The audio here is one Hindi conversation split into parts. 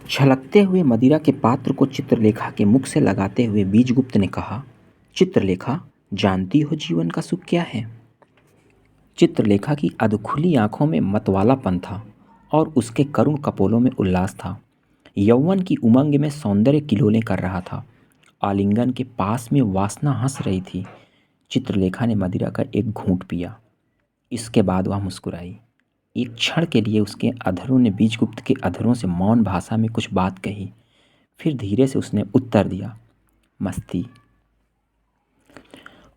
छलकते हुए मदिरा के पात्र को चित्रलेखा के मुख से लगाते हुए बीजगुप्त ने कहा, चित्रलेखा, जानती हो जीवन का सुख क्या है? चित्रलेखा की अधखुली आंखों में मतवालापन था और उसके करुण कपोलों में उल्लास था। यौवन की उमंग में सौंदर्य किलोलें कर रहा था। आलिंगन के पास में वासना हंस रही थी। चित्रलेखा ने मदिरा का एक घूंट पिया। इसके बाद वह मुस्कुराई। एक क्षण के लिए उसके अधरों ने बीजगुप्त के अधरों से मौन भाषा में कुछ बात कही। फिर धीरे से उसने उत्तर दिया, मस्ती।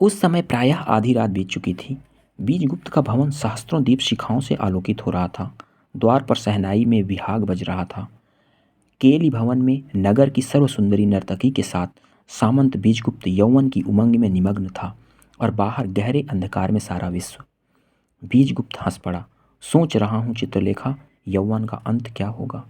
उस समय प्रायः आधी रात बीत चुकी थी। बीजगुप्त का भवन सहस्त्रों दीप शिखाओं से आलोकित हो रहा था। द्वार पर शहनाई में विहाग बज रहा था। केली भवन में नगर की सर्वसुंदरी नर्तकी के साथ सामंत बीजगुप्त यौवन की उमंग में निमग्न था और बाहर गहरे अंधकार में सारा विश्व। बीजगुप्त हंस पड़ा। सोच रहा हूँ चित्रलेखा, यौवन का अंत क्या होगा?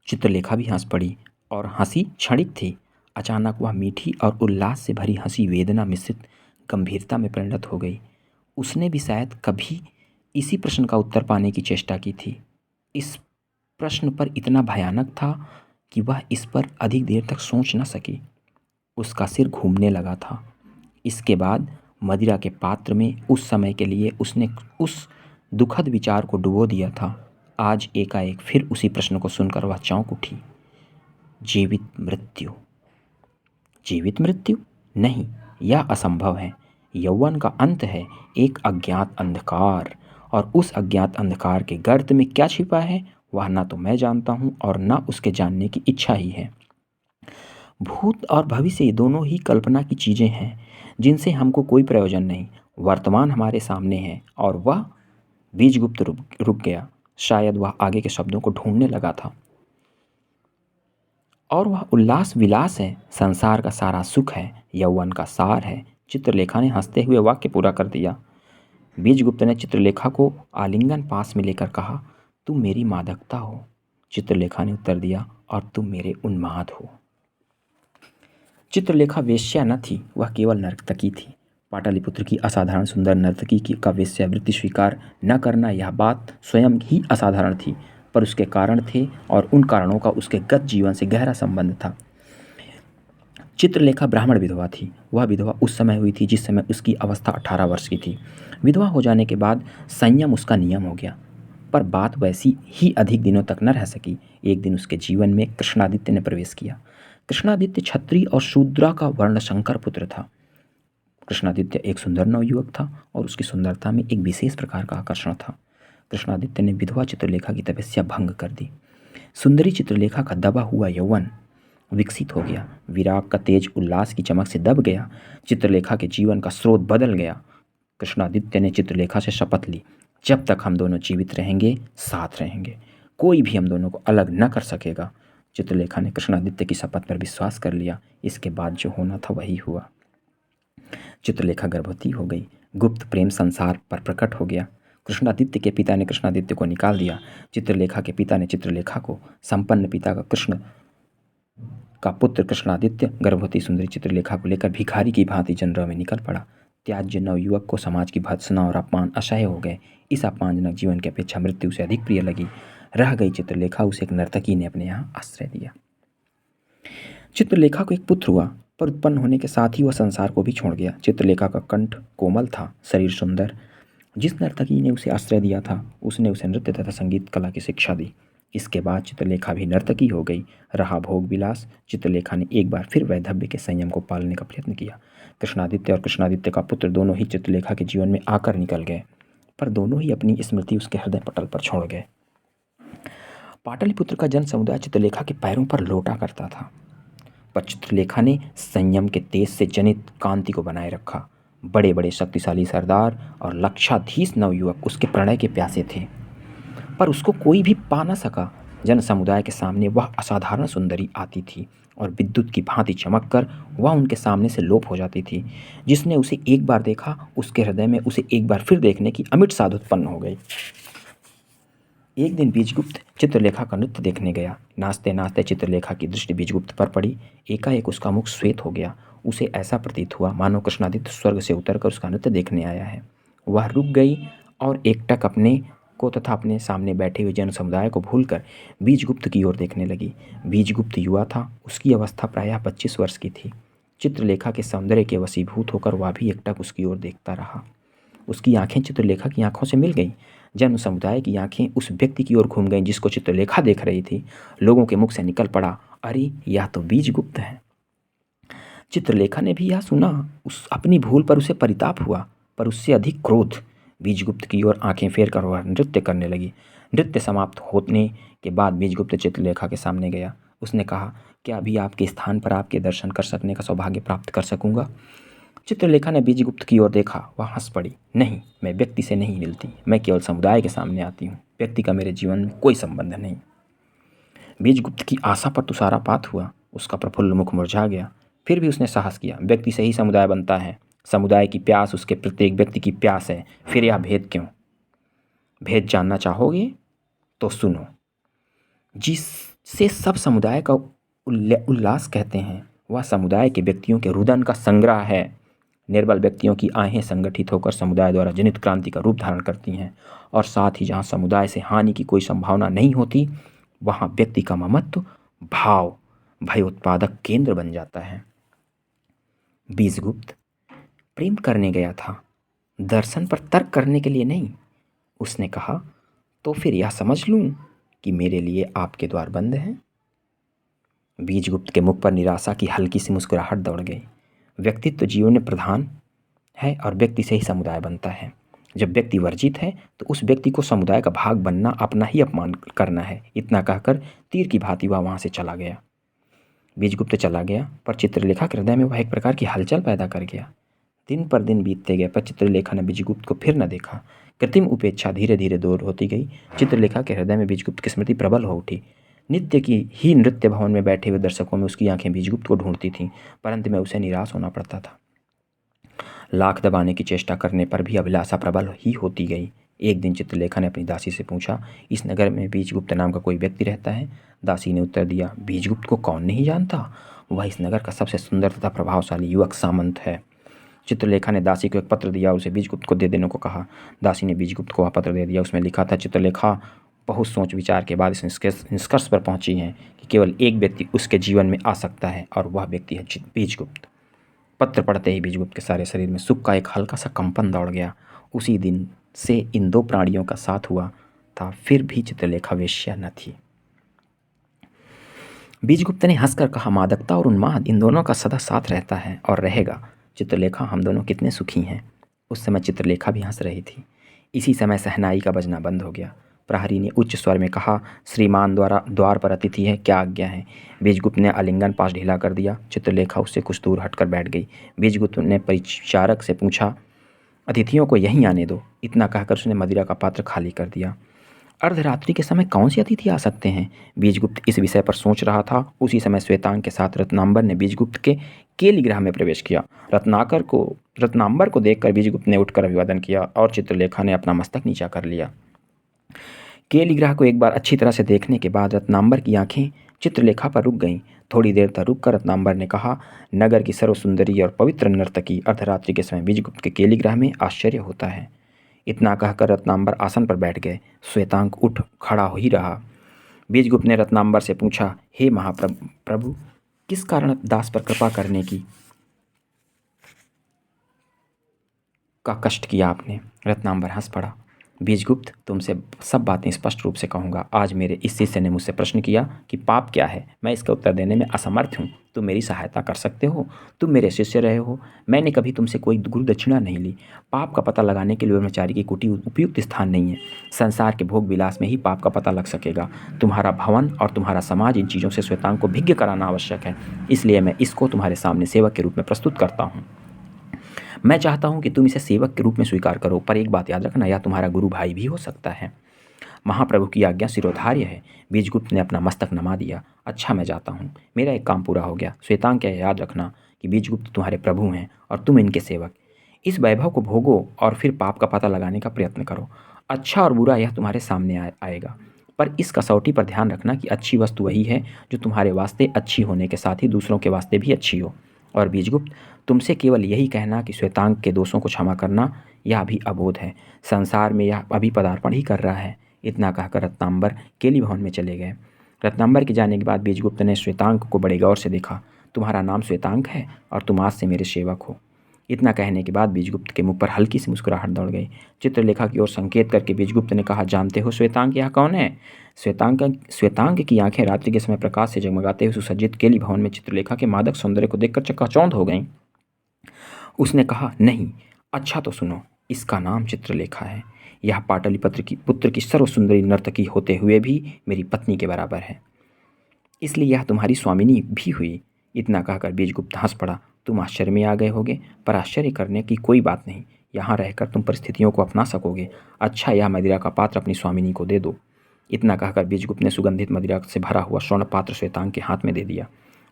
चित्रलेखा भी हंस पड़ी और हंसी क्षणिक थी। अचानक वह मीठी और उल्लास से भरी हंसी वेदना मिश्रित गंभीरता में परिणत हो गई। उसने भी शायद कभी इसी प्रश्न का उत्तर पाने की चेष्टा की थी। इस प्रश्न पर इतना भयानक था कि वह इस पर अधिक देर तक सोच न सकी। उसका सिर घूमने लगा था। इसके बाद मदिरा के पात्र में उस समय के लिए उसने उस दुखद विचार को डुबो दिया था। आज एकाएक फिर उसी प्रश्न को सुनकर वह चौंक उठी। जीवित मृत्यु? जीवित मृत्यु? नहीं, यह असंभव है। यौवन का अंत है एक अज्ञात अंधकार, और उस अज्ञात अंधकार के गर्त में क्या छिपा है वह ना तो मैं जानता हूँ और ना उसके जानने की इच्छा ही है। भूत और भविष्य दोनों ही कल्पना की चीज़ें हैं जिनसे हमको कोई प्रयोजन नहीं। वर्तमान हमारे सामने है और वह बीजगुप्त रुक गया। शायद वह आगे के शब्दों को ढूंढने लगा था। और वह उल्लास विलास है, संसार का सारा सुख है, यौवन का सार है। चित्रलेखा ने हंसते हुए वाक्य पूरा कर दिया। बीजगुप्त ने चित्रलेखा को आलिंगन पास में लेकर कहा, तुम मेरी मादकता हो। चित्रलेखा ने उत्तर दिया, और तुम मेरे उन्माद हो। चित्रलेखा वेश्या न थी, वह केवल नर्तकी थी। पाटलिपुत्र की असाधारण सुंदर नर्तकी का वेश्यावृत्ति स्वीकार न करना, यह बात स्वयं ही असाधारण थी, पर उसके कारण थे और उन कारणों का उसके गत जीवन से गहरा संबंध था। चित्रलेखा ब्राह्मण विधवा थी। वह विधवा उस समय हुई थी जिस समय उसकी अवस्था 18 वर्ष की थी। विधवा हो जाने के बाद संयम उसका नियम हो गया, पर बात वैसी ही अधिक दिनों तक न रह सकी। एक दिन उसके जीवन में कृष्णादित्य ने प्रवेश किया। कृष्णादित्य क्षत्रिय और शूद्रा का वर्णशंकर पुत्र था। कृष्णादित्य एक सुंदर नवयुवक था और उसकी सुंदरता में एक विशेष प्रकार का आकर्षण था। कृष्णादित्य ने विधवा चित्रलेखा की तपस्या भंग कर दी। सुंदरी चित्रलेखा का दबा हुआ यौवन विकसित हो गया। विराग का तेज उल्लास की चमक से दब गया। चित्रलेखा के जीवन का स्रोत बदल गया। कृष्णादित्य ने चित्रलेखा से शपथ ली, जब तक हम दोनों जीवित रहेंगे साथ रहेंगे, कोई भी हम दोनों को अलग न कर सकेगा। चित्रलेखा ने कृष्णादित्य की शपथ पर विश्वास कर लिया। इसके बाद जो होना था वही हुआ। चित्रलेखा गर्भवती हो गई। गुप्त प्रेम संसार पर प्रकट हो गया। कृष्णादित्य के पिता ने कृष्णादित्य को निकाल दिया। चित्रलेखा के पिता ने चित्रलेखा को। संपन्न पिता का कृष्ण का पुत्र कृष्णादित्य गर्भवती सुंदरी चित्रलेखा को लेकर भिखारी की भांति जनरव में निकल पड़ा। त्याज्य नवयुवक को समाज की भर्त्सना और अपमान असह्य हो गए। इस अपमानजनक जीवन की अपेक्षा मृत्यु से अधिक प्रिय लगी। रह गई चित्रलेखा, उसे एक नर्तकी ने अपने यहाँ आश्रय दिया। चित्रलेखा को एक पुत्र हुआ, पर उत्पन्न होने के साथ ही वह संसार को भी छोड़ गया। चित्रलेखा का कंठ कोमल था, शरीर सुंदर। जिस नर्तकी ने उसे आश्रय दिया था उसने उसे नृत्य तथा संगीत कला की शिक्षा दी। इसके बाद चित्रलेखा भी नर्तकी हो गई। रहा भोग विलास। चित्रलेखा ने एक बार फिर वैधव्य के संयम को पालने का प्रयत्न किया। कृष्णादित्य और कृष्णादित्य का पुत्र दोनों ही चित्रलेखा के जीवन में आकर निकल गए, पर दोनों ही अपनी स्मृति उसके हृदय पटल पर छोड़ गए। पाटलिपुत्र का जन समुदाय चित्रलेखा के पैरों पर लौटा करता था, पर चित्रलेखा ने संयम के तेज से जनित कांति को बनाए रखा। बड़े बड़े शक्तिशाली सरदार और लक्षाधीश नवयुवक उसके प्रणय के प्यासे थे, पर उसको कोई भी पा न सका। जन समुदाय के सामने वह असाधारण सुंदरी आती थी और विद्युत की भांति चमक कर वह उनके सामने से लोप हो जाती थी। जिसने उसे एक बार देखा उसके हृदय में उसे एक बार फिर देखने की अमिट साध उत्पन्न हो गई। एक दिन बीजगुप्त चित्रलेखा का नृत्य देखने गया। नाचते नाचते चित्रलेखा की दृष्टि बीजगुप्त पर पड़ी। एकाएक उसका मुख श्वेत हो गया। उसे ऐसा प्रतीत हुआ मानो कृष्णादित्य स्वर्ग से उतरकर उसका नृत्य देखने आया है। वह रुक गई और एकटक अपने को तथा अपने सामने बैठे हुए जन समुदाय को भूलकर बीजगुप्त की ओर देखने लगी। बीजगुप्त युवा था, उसकी अवस्था प्रायः 25 वर्ष की थी। चित्रलेखा के सौंदर्य के वशीभूत होकर वह भी एकटक उसकी ओर देखता रहा। उसकी आंखें चित्रलेखा की आंखों से मिल गईं। जन समुदाय की आंखें उस व्यक्ति की ओर घूम गईं जिसको चित्रलेखा देख रही थी। लोगों के मुख से निकल पड़ा, अरे यह तो बीजगुप्त है। चित्रलेखा ने भी यह सुना। उस अपनी भूल पर उसे परिताप हुआ, पर उससे अधिक क्रोध। बीजगुप्त की ओर आंखें फेर कर वह नृत्य करने लगी। नृत्य समाप्त होने के बाद बीजगुप्त चित्रलेखा के सामने गया। उसने कहा, क्या अभी आपके स्थान पर आपके दर्शन कर सकने का सौभाग्य प्राप्त कर सकूंगा? चित्रलेखा ने बीजगुप्त की ओर देखा। वह हंस पड़ी। नहीं, मैं व्यक्ति से नहीं मिलती, मैं केवल समुदाय के सामने आती हूँ। व्यक्ति का मेरे जीवन में कोई संबंध नहीं। बीजगुप्त की आशा पर तुषारापात हुआ। उसका प्रफुल्ल मुख मुरझा गया। फिर भी उसने साहस किया। व्यक्ति से ही समुदाय बनता है। समुदाय की प्यास उसके प्रत्येक व्यक्ति की प्यास है। फिर यह भेद क्यों? भेद जानना चाहोगे तो सुनो। जिससे सब समुदाय का उल्लास कहते हैं, वह समुदाय के व्यक्तियों के रुदन का संग्रह है। निर्बल व्यक्तियों की आहें संगठित होकर समुदाय द्वारा जनित क्रांति का रूप धारण करती हैं, और साथ ही जहाँ समुदाय से हानि की कोई संभावना नहीं होती, वहाँ व्यक्ति का ममत्व भाव भय उत्पादक केंद्र बन जाता है। बीजगुप्त प्रेम करने गया था, दर्शन पर तर्क करने के लिए नहीं। उसने कहा, तो फिर यह समझ लूं कि मेरे लिए आपके द्वार बंद हैं? बीजगुप्त के मुख पर निराशा की हल्की सी मुस्कुराहट दौड़ गई। व्यक्तित्व जीवन में प्रधान है और व्यक्ति से ही समुदाय बनता है। जब व्यक्ति वर्जित है तो उस व्यक्ति को समुदाय का भाग बनना अपना ही अपमान करना है। इतना कहकर तीर की भांति वह वहाँ से चला गया। बीजगुप्त चला गया, पर चित्रलेखा के हृदय में वह एक प्रकार की हलचल पैदा कर गया। दिन पर दिन बीतते गए, पर चित्रलेखा ने बीजगुप्त को फिर न देखा। कृत्रिम उपेक्षा धीरे धीरे दूर होती गई। चित्रलेखा के हृदय में बीजगुप्त की स्मृति प्रबल हो उठी। नित्य की ही नृत्य भवन में बैठे हुए दर्शकों में उसकी आंखें बीजगुप्त को ढूंढती थीं, परंतु में उसे निराश होना पड़ता था। लाख दबाने की चेष्टा करने पर भी अभिलाषा प्रबल ही होती गई। एक दिन चित्रलेखा ने अपनी दासी से पूछा, इस नगर में बीजगुप्त नाम का कोई व्यक्ति रहता है? दासी ने उत्तर दिया, बीजगुप्त को कौन नहीं जानता? वह इस नगर का सबसे सुंदर तथा प्रभावशाली युवक सामंत है। चित्रलेखा ने दासी को एक पत्र दिया और उसे बीजगुप्त को दे देने को कहा। दासी ने बीजगुप्त को वह पत्र दे दिया। उसमें लिखा था, चित्रलेखा बहुत सोच विचार के बाद इस निष्कर्ष पर पहुंची हैं कि केवल एक व्यक्ति उसके जीवन में आ सकता है, और वह व्यक्ति है बीजगुप्त। पत्र पढ़ते ही बीजगुप्त के सारे शरीर में सुख का एक हल्का सा कंपन दौड़ गया। उसी दिन से इन दो प्राणियों का साथ हुआ था, फिर भी चित्रलेखा वेश्या न थी। बीजगुप्त ने हंसकर कहा, मादकता और उन्माद इन दोनों का सदा साथ रहता है और रहेगा। चित्रलेखा, हम दोनों कितने सुखी हैं। उस समय चित्रलेखा भी हंस रही थी। इसी समय शहनाई का बजना बंद हो गया। प्रहरी ने उच्च स्वर में कहा, श्रीमान द्वार पर अतिथि है, क्या आज्ञा है? बीजगुप्त ने आलिंगन पास ढीला कर दिया। चित्रलेखा उससे कुछ दूर हटकर बैठ गई। बीजगुप्त ने परिचारक से पूछा, अतिथियों को यहीं आने दो। इतना कहकर उसने मदिरा का पात्र खाली कर दिया। अर्धरात्रि के समय कौन से अतिथि आ सकते हैं? बीजगुप्त इस विषय पर सोच रहा था। उसी समय श्वेतांग के साथ रत्नांबर ने बीजगुप्त के केलिगृह में प्रवेश किया। रत्नांबर को देखकर बीजगुप्त ने उठकर अभिवादन किया और चित्रलेखा ने अपना मस्तक नीचा कर लिया। केलिगृह को एक बार अच्छी तरह से देखने के बाद रत्नांबर की आंखें चित्रलेखा पर रुक गईं। थोड़ी देर तक रुककर रत्नांबर ने कहा, नगर की सर्वसुंदरी और पवित्र नर्तकी अर्धरात्रि के समय बीजगुप्त के केलिगृह में आश्चर्य होता है। इतना कहकर रत्नांबर आसन पर बैठ गए। श्वेतांग उठ खड़ा हो ही रहा। बीजगुप्त ने रत्नांबर से पूछा, हे महाप्रभु, किस कारण दास पर कृपा करने का कष्ट किया आपने? रत्नांबर हंस पड़ा। बीजगुप्त, तुमसे सब बातें स्पष्ट रूप से कहूँगा। आज मेरे इस शिष्य ने मुझसे प्रश्न किया कि पाप क्या है। मैं इसका उत्तर देने में असमर्थ हूँ। तुम मेरी सहायता कर सकते हो? तुम मेरे शिष्य रहे हो। मैंने कभी तुमसे कोई गुरु दक्षिणा नहीं ली। पाप का पता लगाने के लिए ब्रह्मचारी की कुटी उपयुक्त स्थान नहीं है। संसार के भोग विलास में ही पाप का पता लग सकेगा। तुम्हारा भवन और तुम्हारा समाज इन चीज़ों से श्वेतांग को भिज्ञ कराना आवश्यक है। इसलिए मैं इसको तुम्हारे सामने सेवक के रूप में प्रस्तुत करता हूँ। मैं चाहता हूँ कि तुम इसे सेवक के रूप में स्वीकार करो, पर एक बात याद रखना, यह तुम्हारा गुरु भाई भी हो सकता है। महाप्रभु की आज्ञा शिरोधार्य है। बीजगुप्त ने अपना मस्तक नमा दिया। अच्छा, मैं जाता हूँ, मेरा एक काम पूरा हो गया। श्वेतांग, क्या याद रखना कि बीजगुप्त तुम्हारे प्रभु हैं और तुम इनके सेवक। इस वैभव को भोगो और फिर पाप का पता लगाने का प्रयत्न करो। अच्छा और बुरा यह तुम्हारे सामने आएगा, पर इस कसौटी पर ध्यान रखना कि अच्छी वस्तु वही है जो तुम्हारे वास्ते अच्छी होने के साथ ही दूसरों के वास्ते भी अच्छी हो। और बीजगुप्त, तुमसे केवल यही कहना कि श्वेतांग के दोषों को क्षमा करना, यह अभी अबोध है, संसार में यह अभी पदार्पण ही कर रहा है। इतना कहकर रत्नांबर केली भवन में चले गए। रत्नांबर के जाने के बाद बीजगुप्त ने श्वेतांग को बड़े गौर से देखा। तुम्हारा नाम श्वेतांग है और तुम आज से मेरे सेवक हो। इतना कहने के बाद बीजगुप्त के मुंह पर हल्की सी मुस्कुराहट दौड़ गई। चित्रलेखा की ओर संकेत करके बीजगुप्त ने कहा, जानते हो श्वेतांग यह कौन है? श्वेतांग की आंखें रात्रि के समय प्रकाश से जगमगाते हुए सुसज्जित केली भवन में चित्रलेखा के मादक सौंदर्य को देखकर चकाचौंध हो गईं। उसने कहा, नहीं, अच्छा तो सुनो, इसका नाम चित्रलेखा है। यह पाटलिपुत्र की पुत्र की सर्वसुंदरी नर्तकी होते हुए भी मेरी पत्नी के बराबर है, इसलिए यह तुम्हारी स्वामिनी भी हुई। इतना कहकर बीजगुप्त हंस पड़ा। तुम आश्चर्य में आ गए होगे, पर आश्चर्य करने की कोई बात नहीं। यहाँ रहकर तुम परिस्थितियों को अपना सकोगे। अच्छा, यह मदिरा का पात्र अपनी स्वामिनी को दे दो। इतना कहकर बीजगुप्त ने सुगंधित मदिरा से भरा हुआ स्वर्ण पात्र श्वेतांग के हाथ में दे दिया।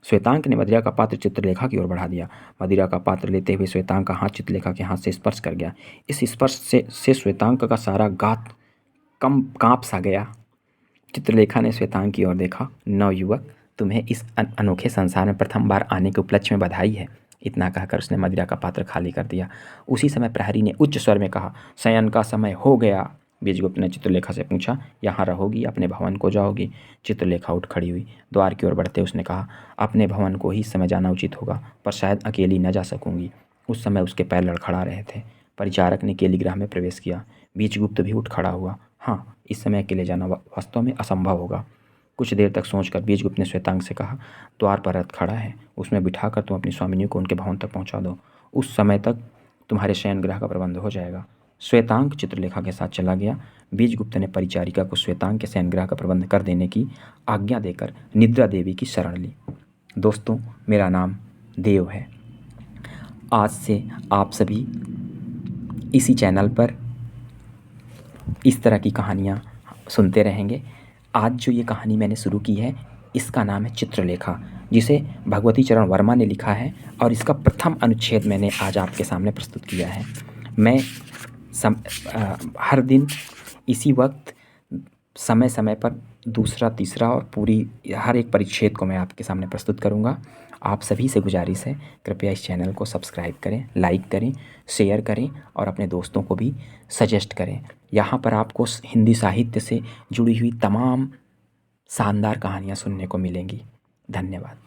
श्वेतांग ने मदिरा का पात्र चित्रलेखा की ओर बढ़ा दिया। मदिरा का पात्र लेते हुए श्वेतांग का हाथ चित्रलेखा के हाथ से स्पर्श कर गया। इस स्पर्श से श्वेतांग का सारा गात कांप सा गया। चित्रलेखा ने श्वेतांग की ओर देखा। नवयुवक, तुम्हें इस अनोखे संसार में प्रथम बार आने के उपलक्ष्य में बधाई है। इतना कहकर उसने मदिरा का पात्र खाली कर दिया। उसी समय प्रहरी ने उच्च स्वर में कहा, शयन का समय हो गया। बीजगुप्त ने चित्रलेखा से पूछा, यहाँ रहोगी, अपने भवन को जाओगी? चित्रलेखा उठ खड़ी हुई। द्वार की ओर बढ़ते उसने कहा, अपने भवन को ही इस समय जाना उचित होगा, पर शायद अकेली न जा सकूंगी। उस समय उसके पैर लड़खड़ा रहे थे। परिचारक ने केलीगृह में प्रवेश किया। बीजगुप्त भी उठ खड़ा हुआ। हाँ, इस समय अकेले जाना वास्तव में असंभव होगा। कुछ देर तक सोचकर बीजगुप्त ने श्वेतांग से कहा, द्वार पर रथ खड़ा है, उसमें बिठाकर तुम अपनी स्वामिनी को उनके भवन तक पहुंचा दो। उस समय तक तुम्हारे शयन गृह का प्रबंध हो जाएगा। श्वेतांग चित्रलेखा के साथ चला गया। बीजगुप्त ने परिचारिका को श्वेतांग के शयन गृह का प्रबंध कर देने की आज्ञा देकर निद्रा देवी की शरण ली। दोस्तों, मेरा नाम देव है। आज से आप सभी इसी चैनल पर इस तरह की कहानियाँ सुनते रहेंगे। आज जो ये कहानी मैंने शुरू की है, इसका नाम है चित्रलेखा, जिसे भगवती चरण वर्मा ने लिखा है, और इसका प्रथम अनुच्छेद मैंने आज आपके सामने प्रस्तुत किया है। मैं हर दिन इसी वक्त समय समय पर दूसरा, तीसरा और पूरी हर एक परिच्छेद को मैं आपके सामने प्रस्तुत करूँगा। आप सभी से गुजारिश है, कृपया इस चैनल को सब्सक्राइब करें, लाइक करें, शेयर करें और अपने दोस्तों को भी सजेस्ट करें। यहाँ पर आपको हिंदी साहित्य से जुड़ी हुई तमाम शानदार कहानियाँ सुनने को मिलेंगी। धन्यवाद।